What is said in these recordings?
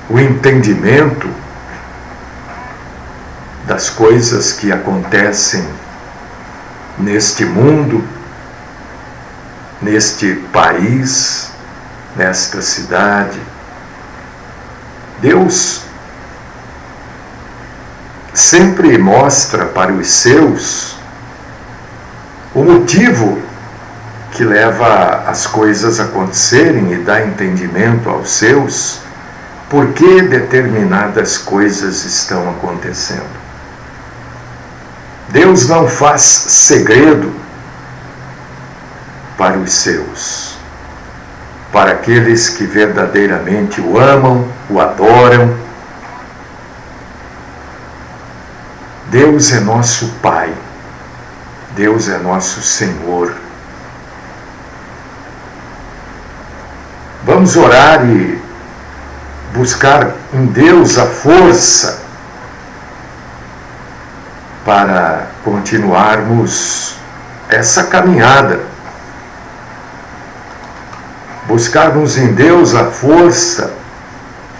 o entendimento das coisas que acontecem neste mundo, neste país, nesta cidade. Deus sempre mostra para os seus o motivo que leva as coisas a acontecerem e dá entendimento aos seus por que determinadas coisas estão acontecendo. Deus não faz segredo para os seus, para aqueles que verdadeiramente o amam, o adoram. Deus é nosso Pai, Deus é nosso Senhor. Vamos orar e buscar em Deus a força para continuarmos essa caminhada. Buscarmos em Deus a força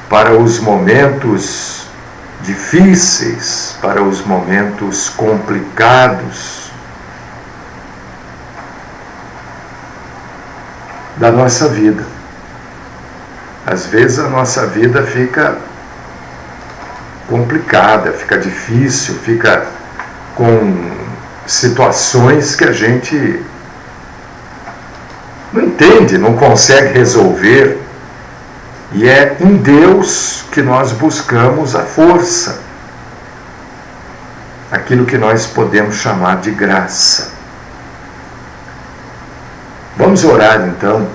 para os momentos difíceis, para os momentos complicados da nossa vida. Às vezes a nossa vida fica complicada, fica difícil, fica com situações que a gente não entende, não consegue resolver. E é em Deus que nós buscamos a força, aquilo que nós podemos chamar de graça. Vamos orar então,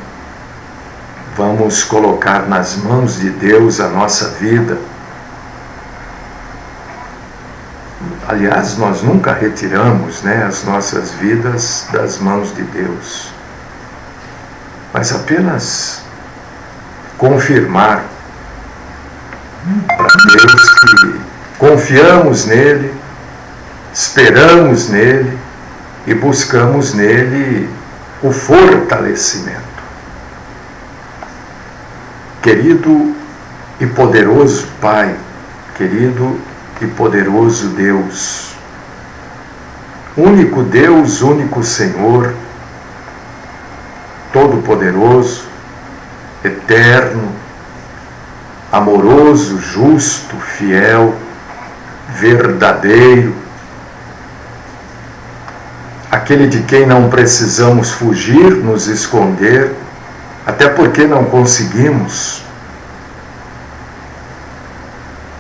vamos colocar nas mãos de Deus a nossa vida. Aliás, nós nunca retiramos, as nossas vidas das mãos de Deus, mas apenas confirmar para Deus que confiamos nele, esperamos nele e buscamos nele o fortalecimento. Querido e poderoso Pai, querido e poderoso Deus, único Deus, único Senhor, todo-poderoso, eterno, amoroso, justo, fiel, verdadeiro, aquele de quem não precisamos fugir, nos esconder, até porque não conseguimos,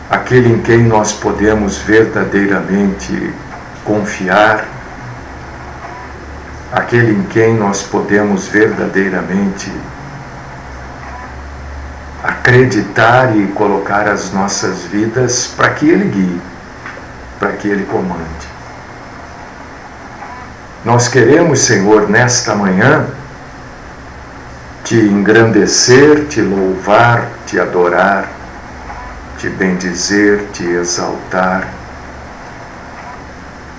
aquele em quem nós podemos verdadeiramente confiar, aquele em quem nós podemos verdadeiramente acreditar e colocar as nossas vidas para que Ele guie, para que Ele comande. Nós queremos, Senhor, nesta manhã, te engrandecer, te louvar, te adorar, te bendizer, te exaltar.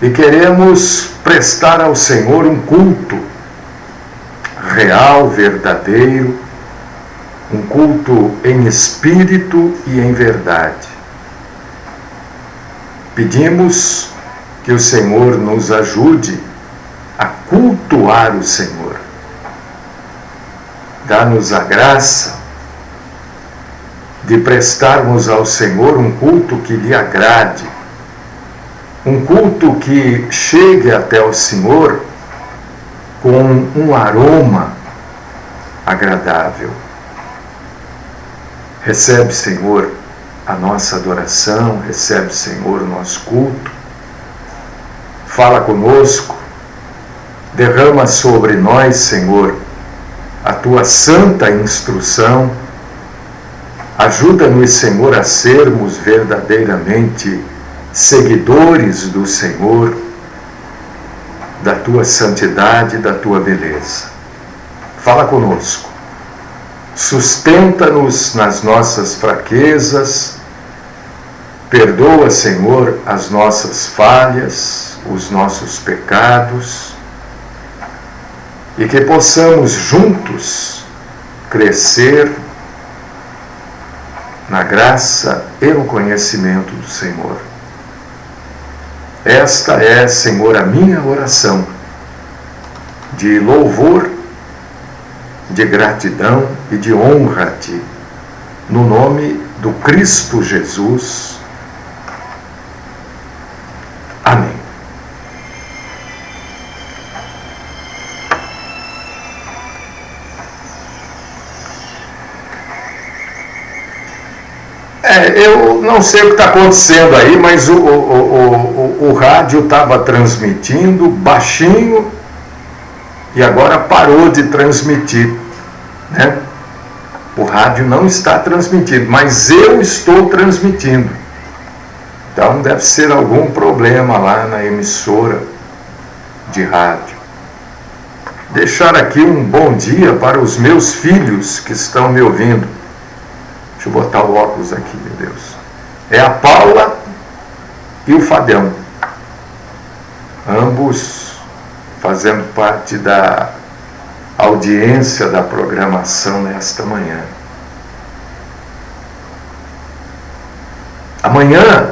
E queremos prestar ao Senhor um culto real, verdadeiro, um culto em espírito e em verdade. Pedimos que o Senhor nos ajude a cultuar o Senhor. Dá-nos a graça de prestarmos ao Senhor um culto que lhe agrade, um culto que chegue até o Senhor com um aroma agradável. Recebe, Senhor, a nossa adoração, recebe, Senhor, o nosso culto. Fala conosco, derrama sobre nós, Senhor, a tua santa instrução. Ajuda-nos, Senhor, a sermos verdadeiramente seguidores do Senhor, da tua santidade, da tua beleza. Fala conosco, sustenta-nos nas nossas fraquezas, perdoa, Senhor, as nossas falhas, os nossos pecados, e que possamos juntos crescer na graça e no conhecimento do Senhor. Esta é, Senhor, a minha oração de louvor, de gratidão e de honra a Ti, no nome do Cristo Jesus. Amém. Eu não sei o que está acontecendo aí, mas o rádio estava transmitindo baixinho e agora parou de transmitir, né? O rádio não está transmitindo, mas eu estou transmitindo. Então deve ser algum problema lá na emissora de rádio. Deixar aqui um bom dia para os meus filhos que estão me ouvindo. Deixa eu botar o óculos aqui, meu Deus. É a Paula e o Fadão. Ambos fazendo parte da audiência da programação nesta manhã. Amanhã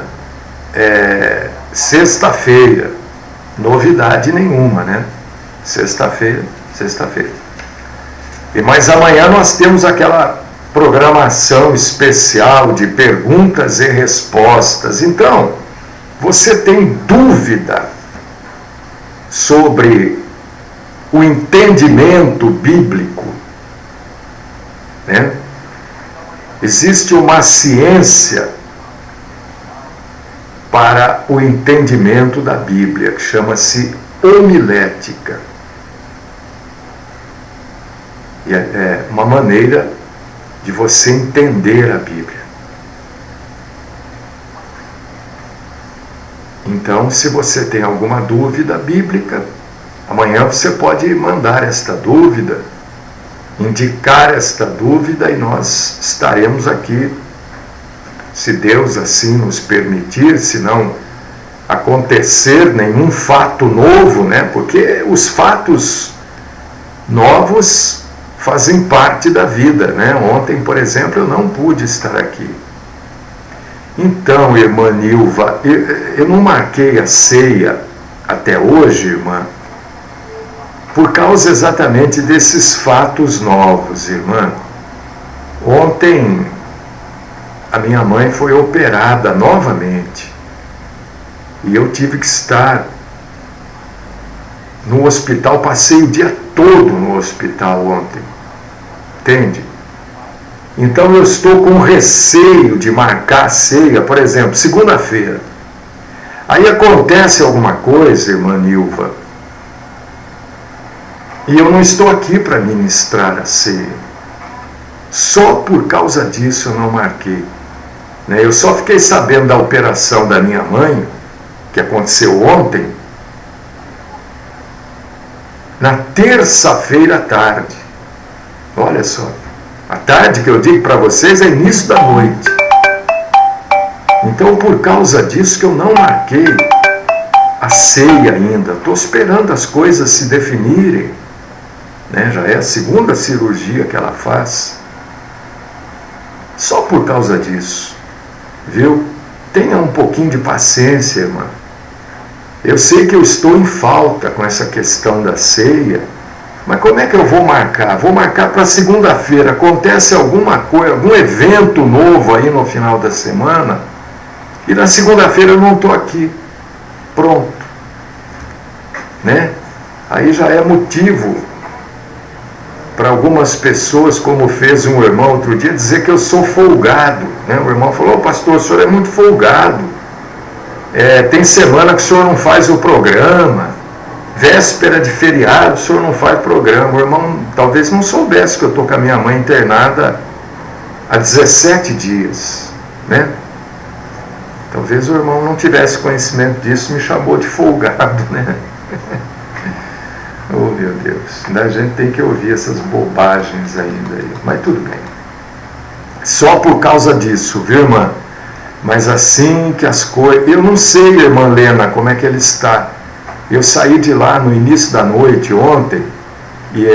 é sexta-feira. Novidade nenhuma, né? Sexta-feira. Mas amanhã nós temos aquela programação especial de perguntas e respostas. Então, você tem dúvida sobre o entendimento bíblico, né? Existe uma ciência para o entendimento da Bíblia, que chama-se homilética. E é uma maneira de você entender a Bíblia. Então, se você tem alguma dúvida bíblica, amanhã você pode mandar esta dúvida, indicar esta dúvida e nós estaremos aqui, se Deus assim nos permitir, se não acontecer nenhum fato novo, né? Porque os fatos novos fazem parte da vida, né? Ontem, por exemplo, eu não pude estar aqui. Então, irmã Nilva, eu não marquei a ceia até hoje, irmã, por causa exatamente desses fatos novos, irmã. Ontem, a minha mãe foi operada novamente e eu tive que estar no hospital, passei o dia todo no hospital ontem, entende? Então eu estou com receio de marcar a ceia, por exemplo, segunda-feira. Aí acontece alguma coisa, irmã Nilva, e eu não estou aqui para ministrar a ceia. Só por causa disso eu não marquei. Eu só fiquei sabendo da operação da minha mãe, que aconteceu ontem, na terça-feira à tarde. Olha só, a tarde que eu digo para vocês é início da noite. Então, por causa disso que eu não marquei a ceia ainda. Estou esperando as coisas se definirem, né? Já é a segunda cirurgia que ela faz. Só por causa disso, viu? Tenha um pouquinho de paciência, irmã. Eu sei que eu estou em falta com essa questão da ceia, mas como é que eu vou marcar? Vou marcar para segunda-feira. Acontece alguma coisa, algum evento novo aí no final da semana, e na segunda-feira eu não estou aqui. Pronto. Né? Aí já é motivo para algumas pessoas, como fez um irmão outro dia, dizer que eu sou folgado. Né? O irmão falou: pastor, o senhor é muito folgado. Tem semana que o senhor não faz o programa, véspera de feriado o senhor não faz programa. O irmão talvez não soubesse que eu estou com a minha mãe internada há 17 dias, né? Talvez o irmão não tivesse conhecimento disso, me chamou de folgado, né? Oh, meu Deus, a gente tem que ouvir essas bobagens ainda, mas tudo bem. Só por causa disso, viu, irmã? Mas assim que as coisas... Eu não sei, irmã Lena, como é que ele está. Eu saí de lá no início da noite ontem e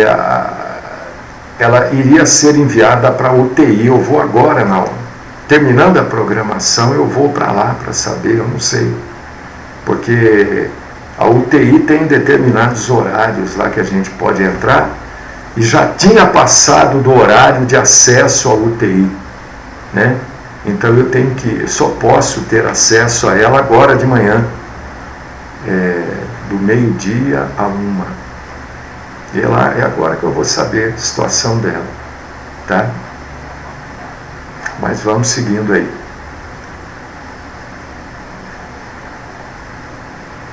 ela iria ser enviada para a UTI. Eu vou agora terminando a programação, eu vou para lá para saber, eu não sei. Porque a UTI tem determinados horários lá que a gente pode entrar, e já tinha passado do horário de acesso à UTI, né? Então eu só posso ter acesso a ela agora de manhã, do meio-dia a 1. E ela, é agora que eu vou saber a situação dela, tá? Mas vamos seguindo aí.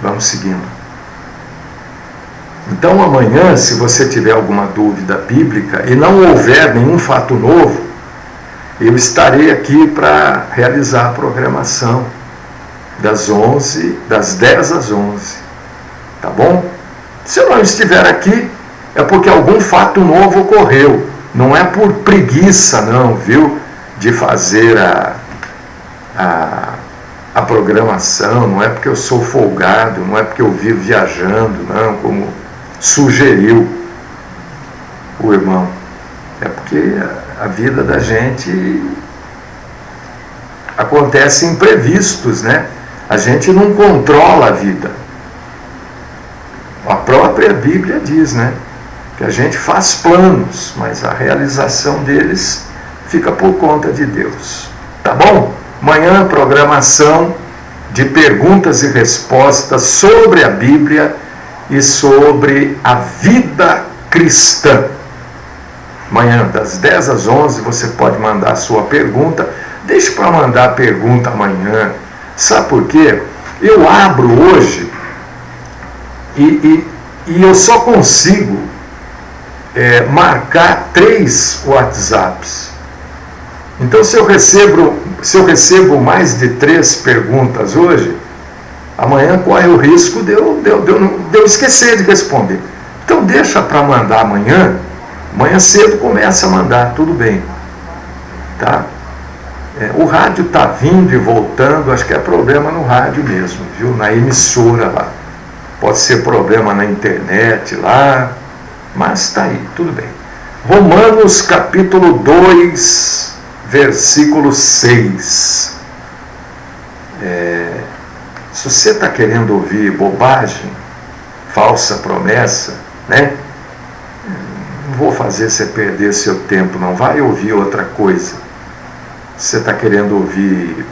Vamos seguindo. Então amanhã, se você tiver alguma dúvida bíblica e não houver nenhum fato novo, eu estarei aqui para realizar a programação das 10 às 11. Tá bom? Se eu não estiver aqui, é porque algum fato novo ocorreu. Não é por preguiça, não, viu? De fazer a programação, não é porque eu sou folgado, não é porque eu vivo viajando, não, como sugeriu o irmão. É porque a vida da gente acontece imprevistos, né? A gente não controla a vida. A própria Bíblia diz, né? Que a gente faz planos, mas a realização deles fica por conta de Deus. Tá bom? Amanhã, programação de perguntas e respostas sobre a Bíblia e sobre a vida cristã. Amanhã, das 10 às 11, você pode mandar a sua pergunta. Deixe para mandar a pergunta amanhã. Sabe por quê? Eu abro hoje e eu só consigo marcar 3 WhatsApps. Então, se eu recebo mais de 3 perguntas hoje, amanhã corre o risco de eu esquecer de responder. Então, deixa para mandar amanhã. Amanhã cedo começa a mandar, tudo bem. Tá? O rádio está vindo e voltando, acho que é problema no rádio mesmo, viu? Na emissora lá. Pode ser problema na internet lá, mas está aí, tudo bem. Romanos capítulo 2, versículo 6. Se você está querendo ouvir bobagem, falsa promessa, né? Não vou fazer você perder seu tempo, não. Vai ouvir outra coisa. Você está querendo ouvir,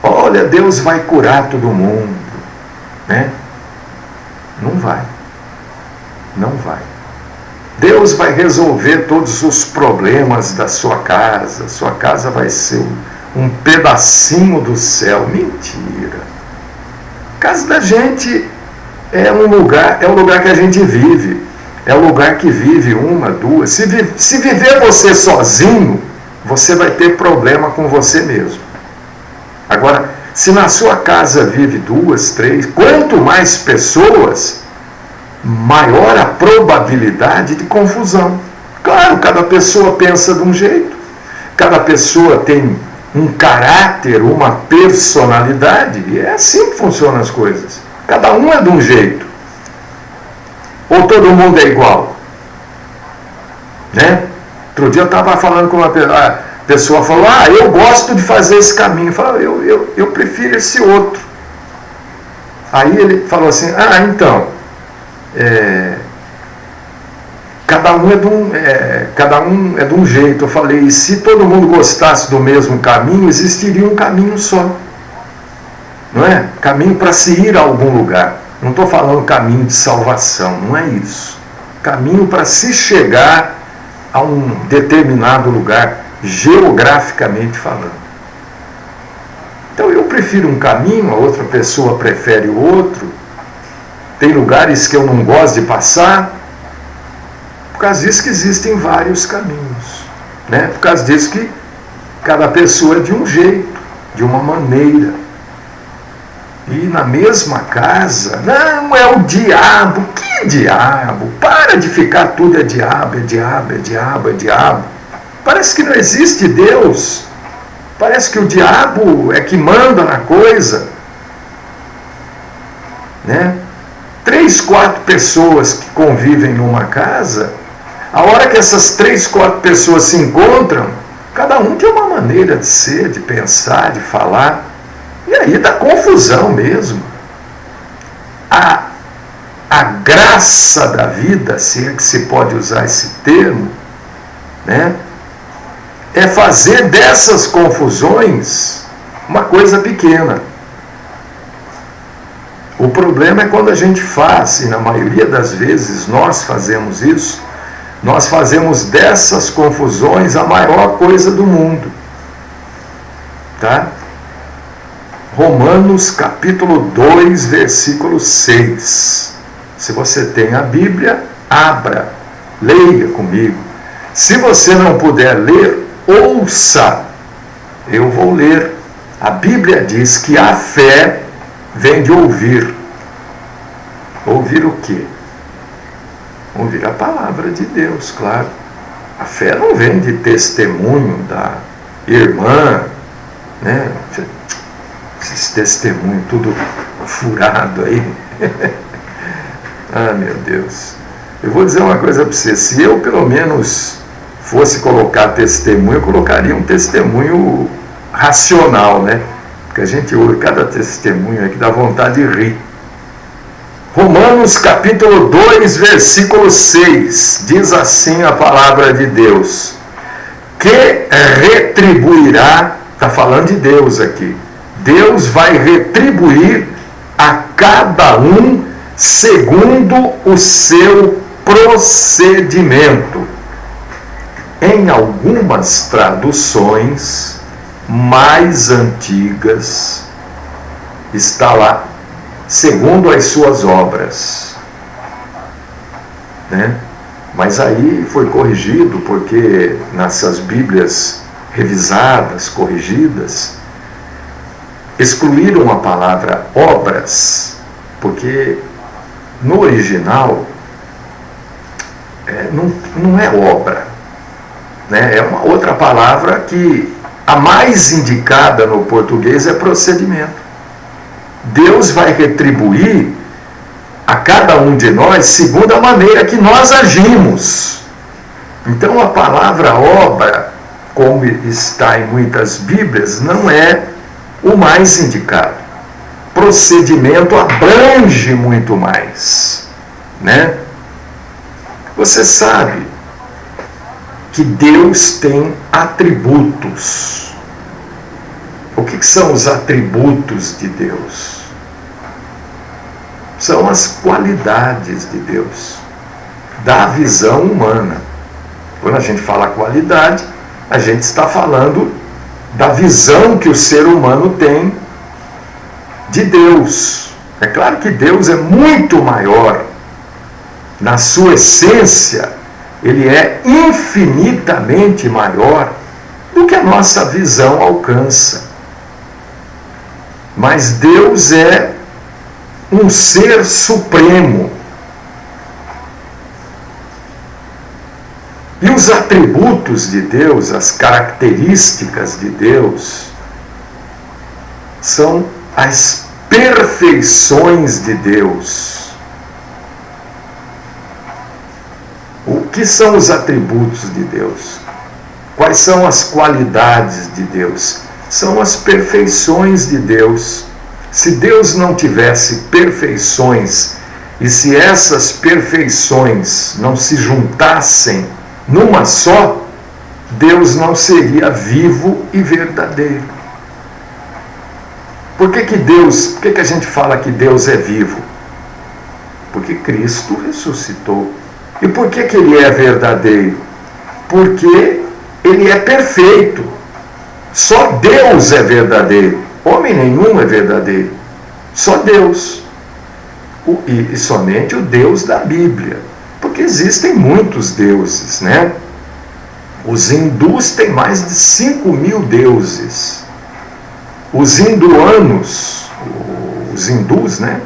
olha, Deus vai curar todo mundo, né? Não vai. Não vai. Deus vai resolver todos os problemas da sua casa. Sua casa vai ser um pedacinho do céu. Mentira. A casa da gente é o lugar que a gente vive. É o lugar que vive 1, 2. Se viver você sozinho, você vai ter problema com você mesmo. Agora, se na sua casa vive 2, 3, quanto mais pessoas, maior a probabilidade de confusão. Claro, cada pessoa pensa de um jeito, cada pessoa tem um caráter, uma personalidade, e é assim que funcionam as coisas. Cada um é de um jeito. Ou todo mundo é igual? Né? Outro dia eu estava falando com uma pessoa, a pessoa falou, eu gosto de fazer esse caminho. Eu falei, eu prefiro esse outro. Aí ele falou assim, então, cada um é de um jeito. Eu falei, e se todo mundo gostasse do mesmo caminho, existiria um caminho só. Não é? Caminho para se ir a algum lugar. Não estou falando caminho de salvação, não é isso. Caminho para se chegar a um determinado lugar, geograficamente falando. Então eu prefiro um caminho, a outra pessoa prefere o outro. Tem lugares que eu não gosto de passar, por causa disso que existem vários caminhos, né? Por causa disso que cada pessoa é de um jeito, de uma maneira. E na mesma casa, não, é o diabo. Que diabo? Para de ficar tudo é diabo, é diabo, é diabo, é diabo. Parece que não existe Deus. Parece que o diabo é que manda na coisa. Né? 3, 4 pessoas que convivem numa casa, a hora que essas 3, 4 pessoas se encontram, Cada um tem uma maneira de ser, de pensar, de falar. E aí dá confusão mesmo. A graça da vida, se é que se pode usar esse termo, né, é fazer dessas confusões uma coisa pequena. O problema é quando a gente faz, e na maioria das vezes nós fazemos isso, nós fazemos dessas confusões a maior coisa do mundo. Tá? Romanos capítulo 2, versículo 6. Se você tem a Bíblia, abra, leia comigo. Se você não puder ler, ouça. Eu vou ler. A Bíblia diz que a fé vem de ouvir. Ouvir o quê? Ouvir a palavra de Deus, claro. A fé não vem de testemunho da irmã, né? Esses testemunhos tudo furado aí. Ah, meu Deus. Eu vou dizer uma coisa para você. Se eu, pelo menos, fosse colocar testemunho, eu colocaria um testemunho racional, né? Porque a gente ouve cada testemunho que dá vontade de rir. Romanos capítulo 2, versículo 6. Diz assim a palavra de Deus. Que retribuirá, está falando de Deus aqui. Deus vai retribuir a cada um segundo o seu procedimento. Em algumas traduções mais antigas está lá, segundo as suas obras, né? Mas aí foi corrigido, porque nessas Bíblias revisadas, corrigidas, excluíram a palavra obras, porque no original não é obra, né? É uma outra palavra que a mais indicada no português é procedimento. Deus vai retribuir a cada um de nós segundo a maneira que nós agimos. Então a palavra obra, como está em muitas Bíblias, não é o mais indicado. Procedimento abrange muito mais, né? Você sabe que Deus tem atributos. O que são os atributos de Deus? São as qualidades de Deus, da visão humana. Quando a gente fala qualidade, a gente está falando da visão que o ser humano tem de Deus. É claro que Deus é muito maior. Na sua essência, Ele é infinitamente maior do que a nossa visão alcança. Mas Deus é um ser supremo. E os atributos de Deus, as características de Deus, são as perfeições de Deus. O que são os atributos de Deus? Quais são as qualidades de Deus? São as perfeições de Deus. Se Deus não tivesse perfeições, e se essas perfeições não se juntassem numa só, Deus não seria vivo e verdadeiro. Por que a gente fala que Deus é vivo? Porque Cristo ressuscitou. E por que Ele é verdadeiro? Porque Ele é perfeito. Só Deus é verdadeiro. Homem nenhum é verdadeiro. Só Deus. E somente o Deus da Bíblia. Porque existem muitos deuses, né? Os hindus têm mais de 5.000 deuses. Os hinduanos, os hindus, né?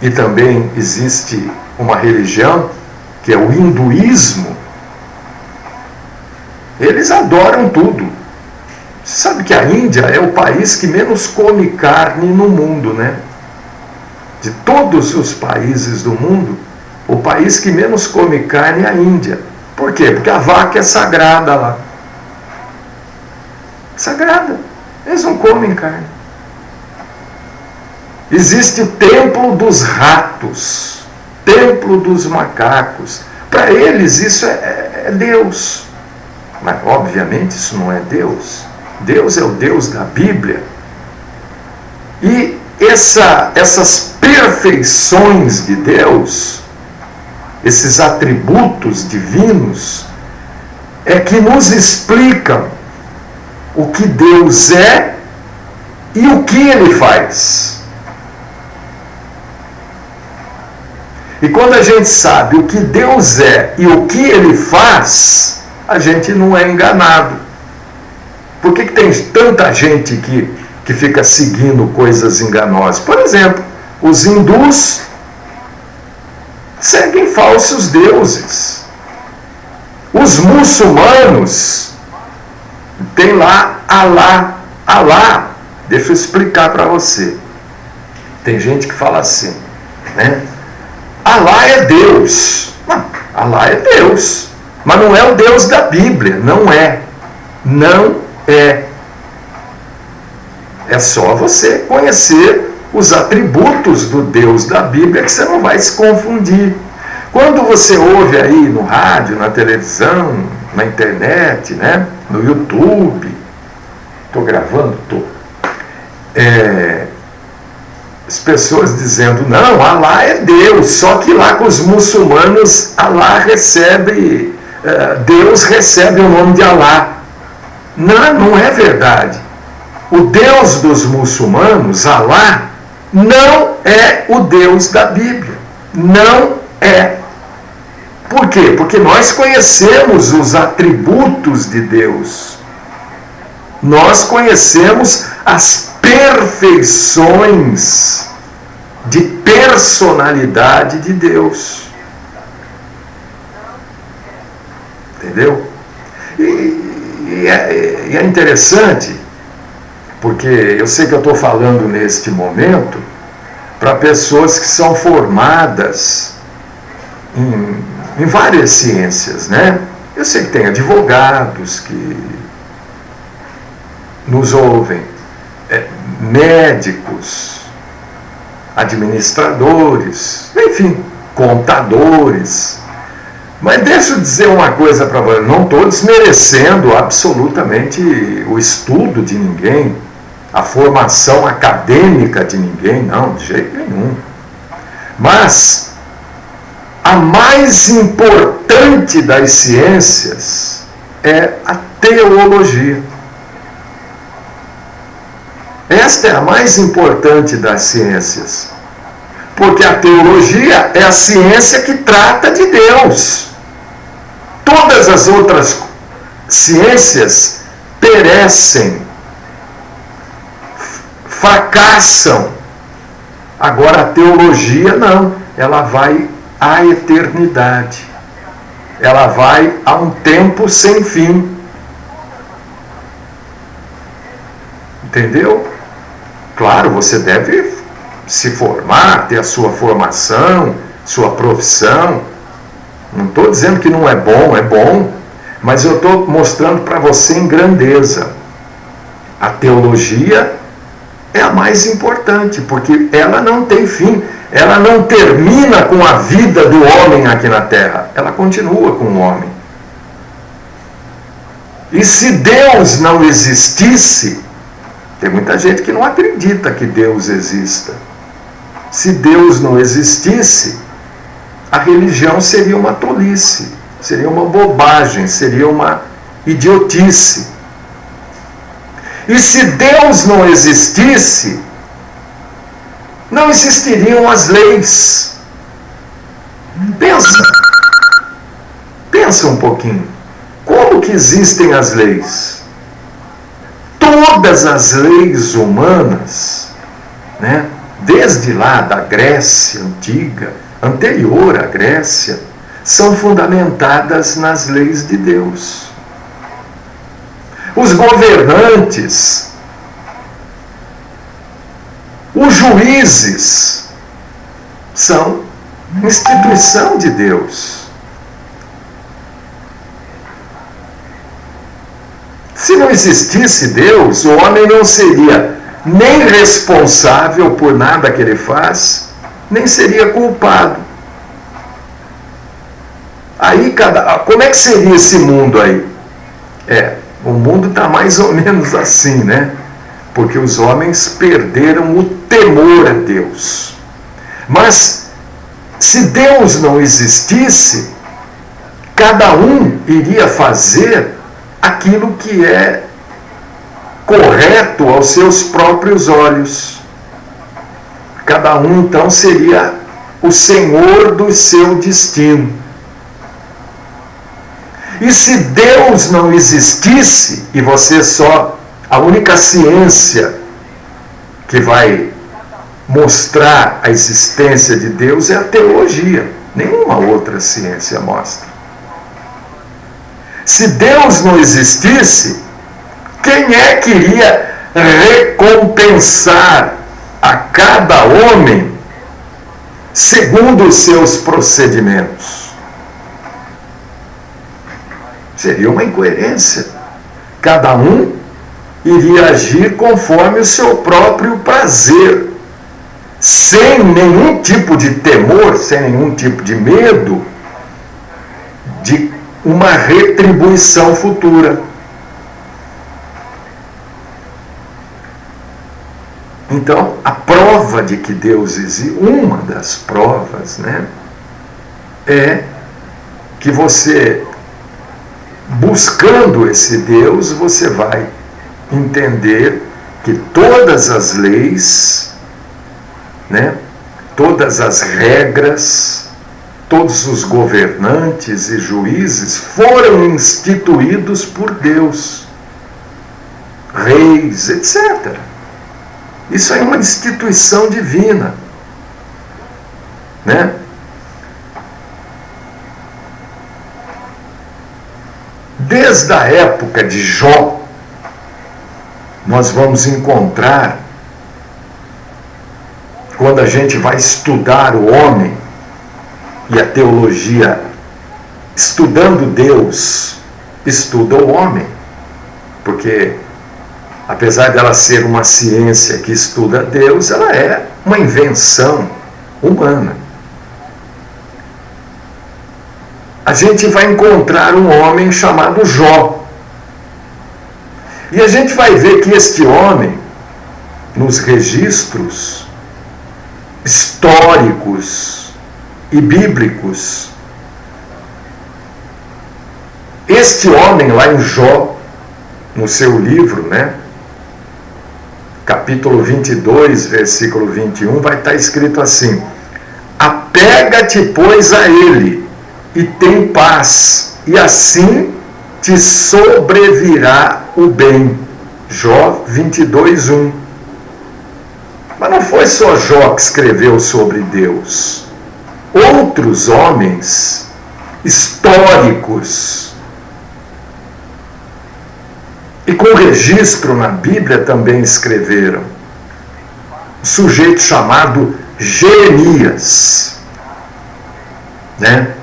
E também existe uma religião, que é o hinduísmo. Eles adoram tudo. Você sabe que a Índia é o país que menos come carne no mundo, né? De todos os países do mundo, o país que menos come carne é a Índia. Por quê? Porque a vaca é sagrada lá. Sagrada. Eles não comem carne. Existe o templo dos ratos, templo dos macacos. Para eles isso é Deus. Mas obviamente isso não é Deus. Deus é o Deus da Bíblia. E essas perfeições de Deus, esses atributos divinos, é que nos explicam o que Deus é e o que Ele faz. E quando a gente sabe o que Deus é e o que Ele faz, a gente não é enganado. Por que tem tanta gente que fica seguindo coisas enganosas? Por exemplo, os hindus seguem falsos deuses. Os muçulmanos tem lá Alá. Alá, deixa eu explicar para você. Tem gente que fala assim, né? Alá é Deus. Não, Alá é Deus. Mas não é o Deus da Bíblia. Não é. Não é. É só você conhecer os atributos do Deus da Bíblia que você não vai se confundir. Quando você ouve aí no rádio, na televisão, na internet, né, no YouTube, estou gravando? Estou. As pessoas dizendo, não, Alá é Deus, só que lá com os muçulmanos, Alá recebe, Deus recebe o nome de Alá. Não, não é verdade. O Deus dos muçulmanos, Alá, não é o Deus da Bíblia. Não é. Por quê? Porque nós conhecemos os atributos de Deus. Nós conhecemos as perfeições de personalidade de Deus. Entendeu? E é interessante, porque eu sei que eu estou falando neste momento para pessoas que são formadas em várias ciências, né? Eu sei que tem advogados que nos ouvem, médicos, administradores, enfim, contadores. Mas deixa eu dizer uma coisa para você, não estou desmerecendo absolutamente o estudo de ninguém, a formação acadêmica de ninguém, não, de jeito nenhum. Mas a mais importante das ciências é a teologia. Esta é a mais importante das ciências. Porque a teologia é a ciência que trata de Deus. Todas as outras ciências perecem, fracassam. Agora a teologia não, ela vai à eternidade. Ela vai a um tempo sem fim. Entendeu? Claro, você deve se formar, ter a sua formação, sua profissão. Não estou dizendo que não é bom, mas eu estou mostrando para você em grandeza. A teologia é a mais importante, porque ela não tem fim, ela não termina com a vida do homem aqui na Terra, ela continua com o homem. E se Deus não existisse, tem muita gente que não acredita que Deus exista. Se Deus não existisse, a religião seria uma tolice, seria uma bobagem, seria uma idiotice. E se Deus não existisse, não existiriam as leis. Pensa um pouquinho. Como que existem as leis? Todas as leis humanas, né, desde lá da Grécia antiga, anterior à Grécia, são fundamentadas nas leis de Deus. Os governantes, os juízes, são instituição de Deus. Se não existisse Deus, o homem não seria nem responsável por nada que ele faz, nem seria culpado. Aí, como é que seria esse mundo aí? O mundo está mais ou menos assim, né? Porque os homens perderam o temor a Deus. Mas, se Deus não existisse, cada um iria fazer aquilo que é correto aos seus próprios olhos. Cada um, então, seria o senhor do seu destino. E se Deus não existisse, e você só, a única ciência que vai mostrar a existência de Deus é a teologia. Nenhuma outra ciência mostra. Se Deus não existisse, quem é que iria recompensar a cada homem segundo os seus procedimentos? Seria uma incoerência. Cada um iria agir conforme o seu próprio prazer, sem nenhum tipo de temor, sem nenhum tipo de medo de uma retribuição futura. Então, a prova de que Deus existe, uma das provas, né, é que você, buscando esse Deus, você vai entender que todas as leis, né, todas as regras, todos os governantes e juízes foram instituídos por Deus, reis, etc. Isso é uma instituição divina, né? Desde a época de Jó, nós vamos encontrar, quando a gente vai estudar o homem e a teologia, estudando Deus, estuda o homem, porque apesar dela ser uma ciência que estuda Deus, ela é uma invenção humana. A gente vai encontrar um homem chamado Jó. E a gente vai ver que este homem, nos registros históricos e bíblicos, este homem lá em Jó, no seu livro, né, capítulo 22, versículo 21, vai estar escrito assim: apega-te, pois, a ele, e tem paz, e assim te sobrevirá o bem. Jó 22, 1. Mas não foi só Jó que escreveu sobre Deus. Outros homens históricos e com registro na Bíblia também escreveram. Um sujeito chamado Jeremias, né?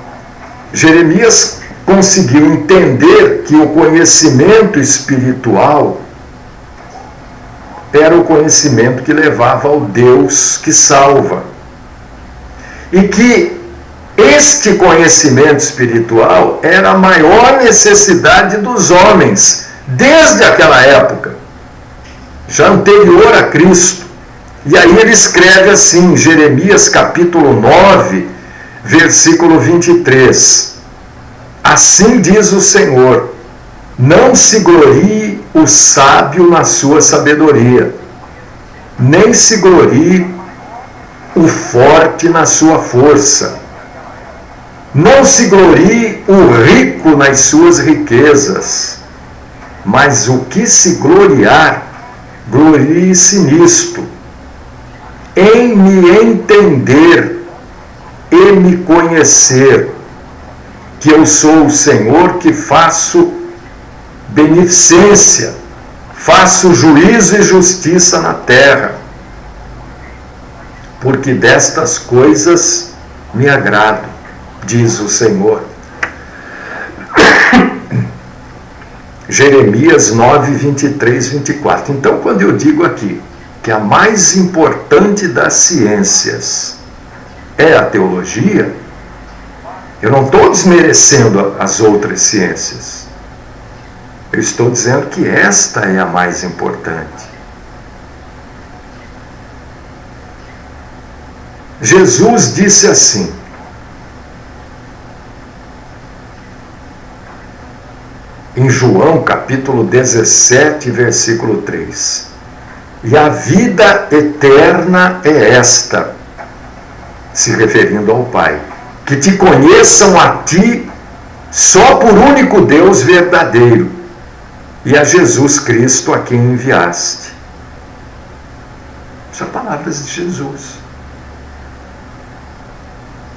Jeremias conseguiu entender que o conhecimento espiritual era o conhecimento que levava ao Deus que salva. E que este conhecimento espiritual era a maior necessidade dos homens, desde aquela época, já anterior a Cristo. E aí ele escreve assim, Jeremias capítulo 9, versículo 23. Assim diz o Senhor: não se glorie o sábio na sua sabedoria, nem se glorie o forte na sua força. Não se glorie o rico nas suas riquezas, mas o que se gloriar, glorie-se nisto, em me entender e me conhecer, que eu sou o Senhor que faço beneficência, faço juízo e justiça na terra, porque destas coisas me agrado, diz o Senhor. Jeremias 9, 23, 24. Então, quando eu digo aqui que a mais importante das ciências é a teologia, eu não estou desmerecendo as outras ciências. Eu estou dizendo que esta é a mais importante. Jesus disse assim: em João capítulo 17, versículo 3: e a vida eterna é esta, se referindo ao Pai, que te conheçam a ti, só por único Deus verdadeiro, e a Jesus Cristo a quem enviaste. São palavras de Jesus.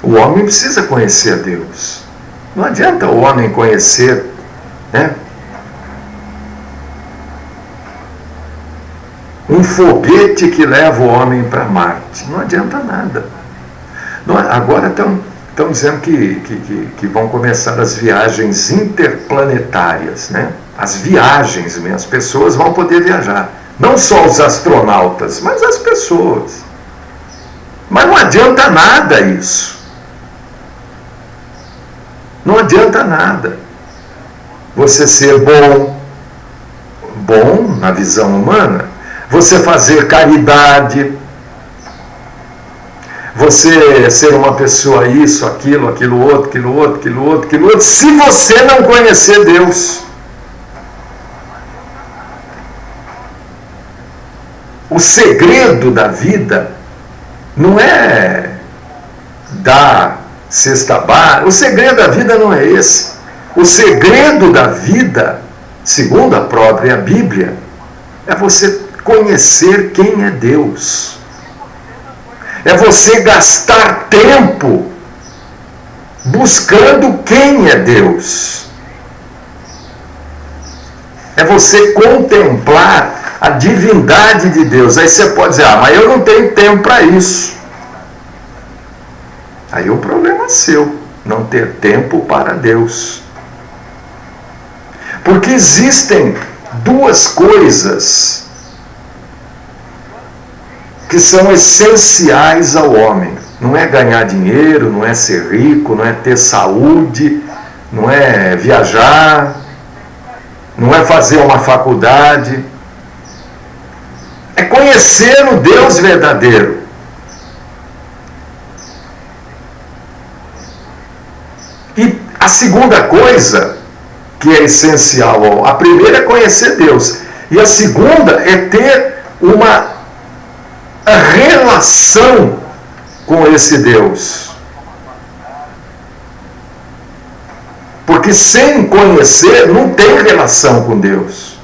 O homem precisa conhecer a Deus. Não adianta o homem conhecer, um foguete que leva o homem para Marte. Não adianta nada. Agora estão dizendo que vão começar as viagens interplanetárias, as viagens mesmo. As pessoas vão poder viajar. Não só os astronautas, mas as pessoas. Mas não adianta nada isso. Não adianta nada você ser bom na visão humana, você fazer caridade, você ser uma pessoa isso, aquilo outro, se você não conhecer Deus. O segredo da vida não é dar cesta básica. O segredo da vida não é esse. O segredo da vida, segundo a própria Bíblia, é você conhecer quem é Deus. É você gastar tempo buscando quem é Deus. É você contemplar a divindade de Deus. Aí você pode dizer: mas eu não tenho tempo para isso. Aí o problema é seu, não ter tempo para Deus. Porque existem duas coisas que são essenciais ao homem. Não é ganhar dinheiro, não é ser rico, não é ter saúde, não é viajar, não é fazer uma faculdade. É conhecer o Deus verdadeiro. E a segunda coisa que é essencial, a primeira é conhecer Deus, e a segunda é ter uma relação com esse Deus. Porque sem conhecer não tem relação com Deus.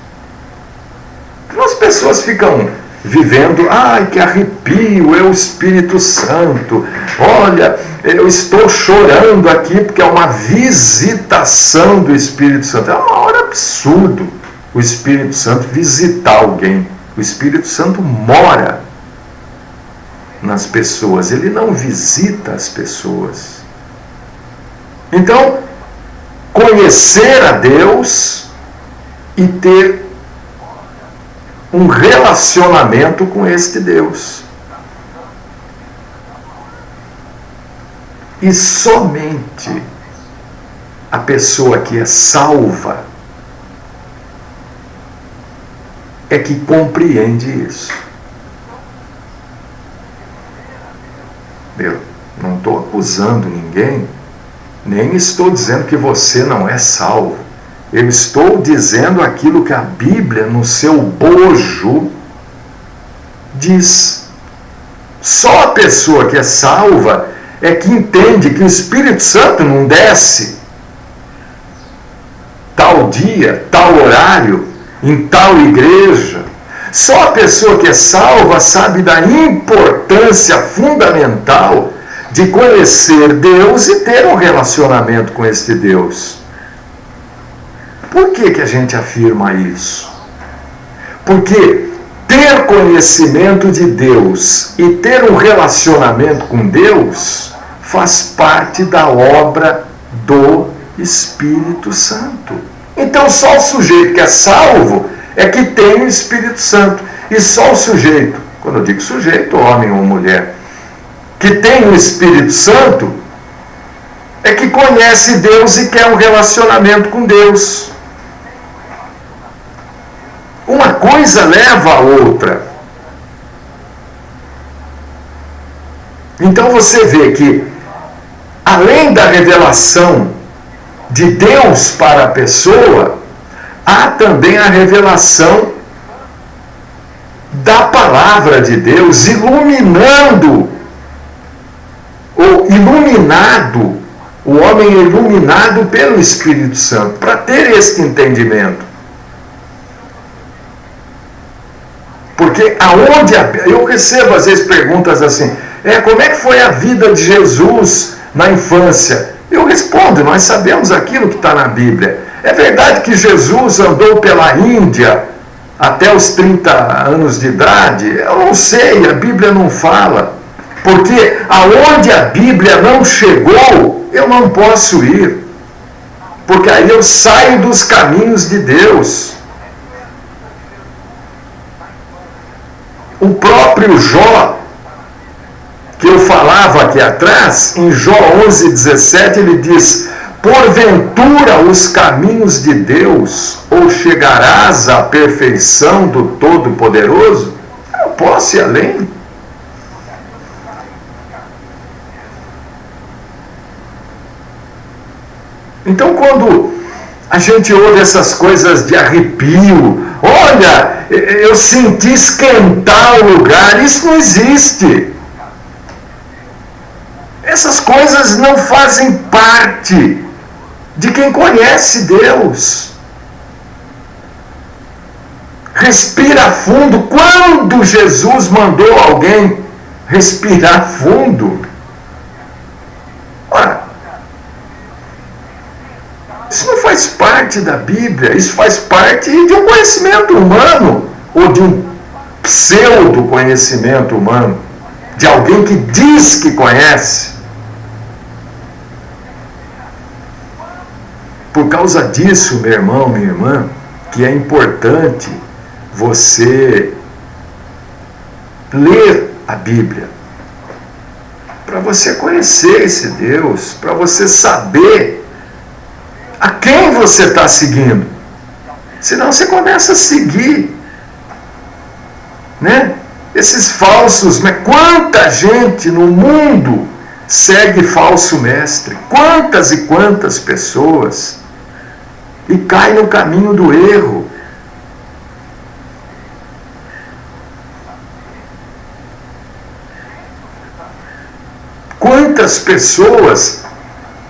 As pessoas ficam vivendo: ai, que arrepio, é o Espírito Santo, olha, eu estou chorando aqui porque é uma visitação do Espírito Santo. É uma hora absurdo o Espírito Santo visitar alguém. O Espírito Santo mora nas pessoas, ele não visita as pessoas. Então, conhecer a Deus e ter um relacionamento com este Deus. E somente a pessoa que é salva é que compreende isso. Eu não estou acusando ninguém, nem estou dizendo que você não é salvo. Eu estou dizendo aquilo que a Bíblia, no seu bojo, diz. Só a pessoa que é salva é que entende que o Espírito Santo não desce tal dia, tal horário, em tal igreja. Só a pessoa que é salva sabe da importância fundamental de conhecer Deus e ter um relacionamento com este Deus. Por que a gente afirma isso? Porque ter conhecimento de Deus e ter um relacionamento com Deus faz parte da obra do Espírito Santo. Então só o sujeito que é salvo é que tem o Espírito Santo. E só o sujeito, quando eu digo sujeito, homem ou mulher, que tem o Espírito Santo, é que conhece Deus e quer um relacionamento com Deus. Uma coisa leva a outra. Então você vê que, além da revelação de Deus para a pessoa, há também a revelação da palavra de Deus, iluminando, ou iluminado, o homem é iluminado pelo Espírito Santo, para ter este entendimento. Porque aonde eu recebo às vezes perguntas assim, como é que foi a vida de Jesus na infância? Eu respondo, nós sabemos aquilo que está na Bíblia. É verdade que Jesus andou pela Índia até os 30 anos de idade? Eu não sei, a Bíblia não fala. Porque aonde a Bíblia não chegou, eu não posso ir. Porque aí eu saio dos caminhos de Deus. O próprio Jó, que eu falava aqui atrás, em Jó 11:17, ele diz: porventura os caminhos de Deus, ou chegarás à perfeição do Todo-Poderoso? Eu posso ir além. Então, quando a gente ouve essas coisas de arrepio, olha, eu senti esquentar o lugar, isso não existe. Essas coisas não fazem parte de quem conhece Deus. Respira fundo. Quando Jesus mandou alguém respirar fundo? Ora, isso não faz parte da Bíblia, isso faz parte de um conhecimento humano, ou de um pseudo-conhecimento humano, de alguém que diz que conhece. Por causa disso, meu irmão, minha irmã, que é importante você ler a Bíblia, para você conhecer esse Deus, para você saber a quem você está seguindo. Senão você começa a seguir, né? Esses falsos, mas quanta gente no mundo segue falso mestre? Quantas e quantas pessoas? E cai no caminho do erro. Quantas pessoas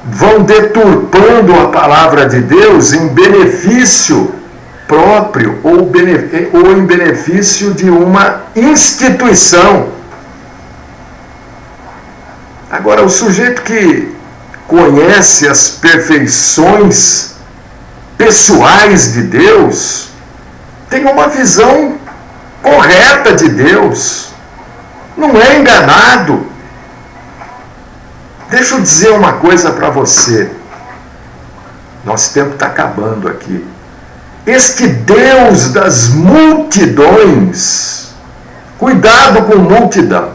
vão deturpando a palavra de Deus em benefício próprio ou em benefício de uma instituição. Agora, o sujeito que conhece as perfeições pessoais de Deus tem uma visão correta de Deus, não é enganado. Deixa eu dizer uma coisa para você. Nosso tempo está acabando aqui. Este Deus das multidões, cuidado com multidão.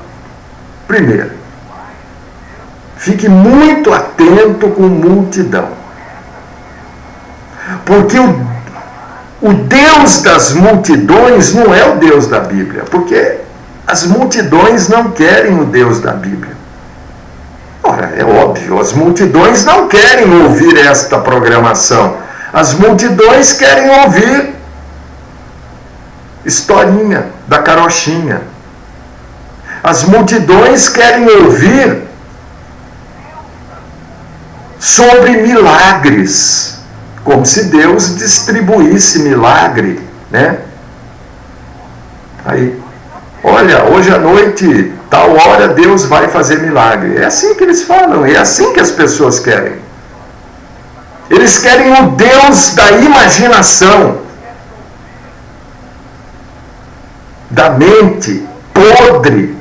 Primeiro, fique muito atento com multidão. Porque o Deus das multidões não é o Deus da Bíblia. Porque as multidões não querem o Deus da Bíblia. Ora, é óbvio, as multidões não querem ouvir esta programação. As multidões querem ouvir historinha da carochinha. As multidões querem ouvir sobre milagres, como se Deus distribuísse milagre, né? Aí, olha, hoje à noite, tal hora Deus vai fazer milagre. É assim que eles falam, é assim que as pessoas querem. Eles querem o Deus da imaginação, da mente podre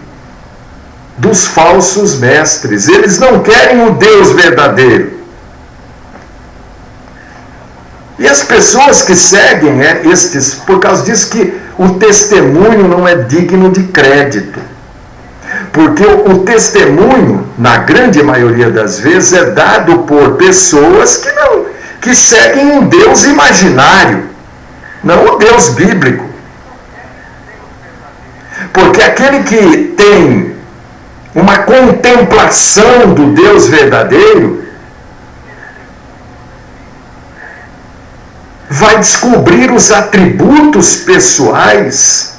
dos falsos mestres. Eles não querem o Deus verdadeiro. E as pessoas que seguem estes, por causa disso que o testemunho não é digno de crédito. Porque o testemunho, na grande maioria das vezes, é dado por pessoas que seguem um Deus imaginário, não o Deus bíblico. Porque aquele que tem uma contemplação do Deus verdadeiro vai descobrir os atributos pessoais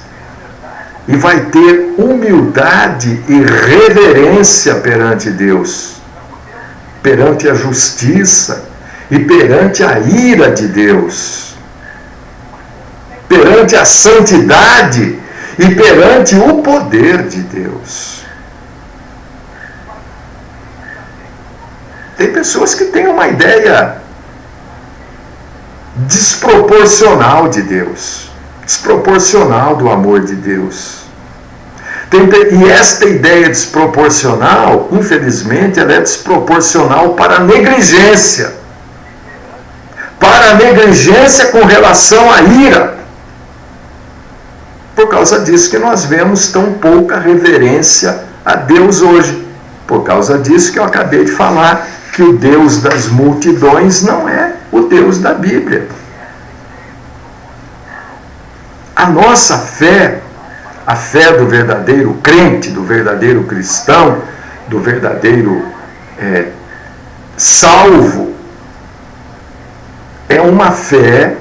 e vai ter humildade e reverência perante Deus, perante a justiça e perante a ira de Deus, perante a santidade e perante o poder de Deus. Tem pessoas que têm uma ideia desproporcional de Deus, desproporcional do amor de Deus. E esta ideia desproporcional, infelizmente, ela é desproporcional para a negligência. Para a negligência com relação à ira. Por causa disso que nós vemos tão pouca reverência a Deus hoje. Por causa disso que eu acabei de falar, que o Deus das multidões não é o Deus da Bíblia. A nossa fé, a fé do verdadeiro crente, do verdadeiro cristão, do verdadeiro salvo, é uma fé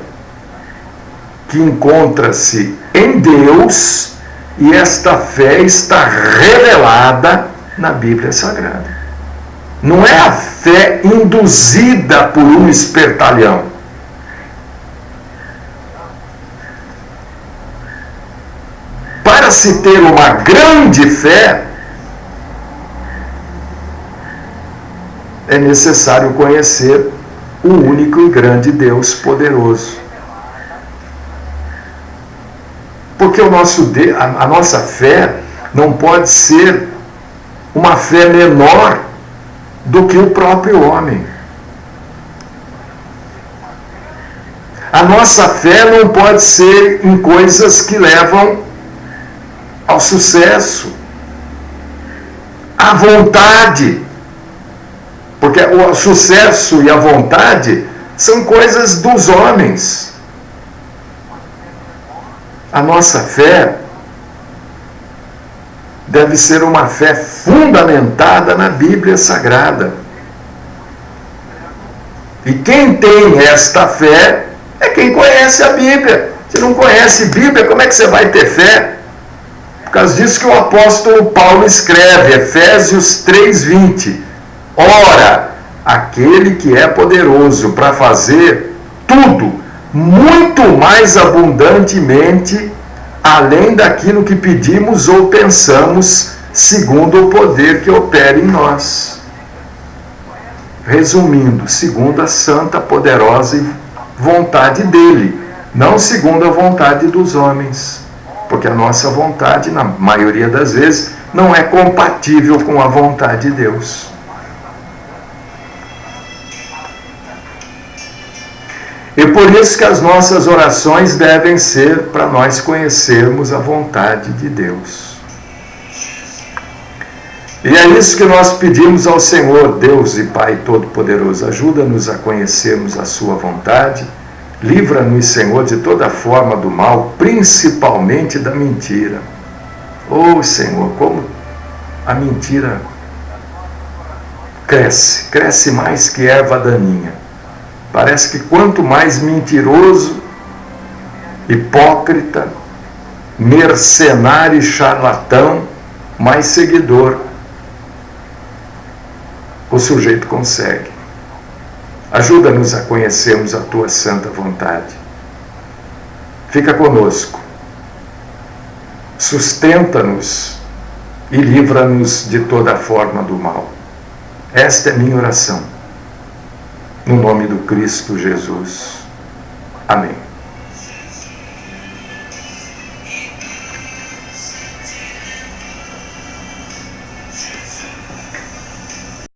que encontra-se em Deus e esta fé está revelada na Bíblia Sagrada. Não é a fé induzida por um espertalhão. Para se ter uma grande fé, é necessário conhecer o único e grande Deus poderoso. Porque a nossa fé não pode ser uma fé menor do que o próprio homem. A nossa fé não pode ser em coisas que levam ao sucesso, à vontade. Porque o sucesso e a vontade são coisas dos homens. A nossa fé deve ser uma fé fundamentada na Bíblia Sagrada. E quem tem esta fé é quem conhece a Bíblia. Se não conhece Bíblia, como é que você vai ter fé? Por causa disso que o apóstolo Paulo escreve, Efésios 3:20. Ora, aquele que é poderoso para fazer tudo, muito mais abundantemente, além daquilo que pedimos ou pensamos, segundo o poder que opera em nós. Resumindo, segundo a santa, poderosa vontade dele, não segundo a vontade dos homens. Porque a nossa vontade, na maioria das vezes, não é compatível com a vontade de Deus. E por isso que as nossas orações devem ser para nós conhecermos a vontade de Deus. E é isso que nós pedimos ao Senhor, Deus e Pai Todo-Poderoso. Ajuda-nos a conhecermos a sua vontade. Livra-nos, Senhor, de toda forma do mal, principalmente da mentira. Oh, Senhor, como a mentira cresce mais que erva daninha. Parece que quanto mais mentiroso, hipócrita, mercenário e charlatão, mais seguidor o sujeito consegue. Ajuda-nos a conhecermos a tua santa vontade. Fica conosco. Sustenta-nos e livra-nos de toda forma do mal. Esta é minha oração. No nome do Cristo Jesus. Amém.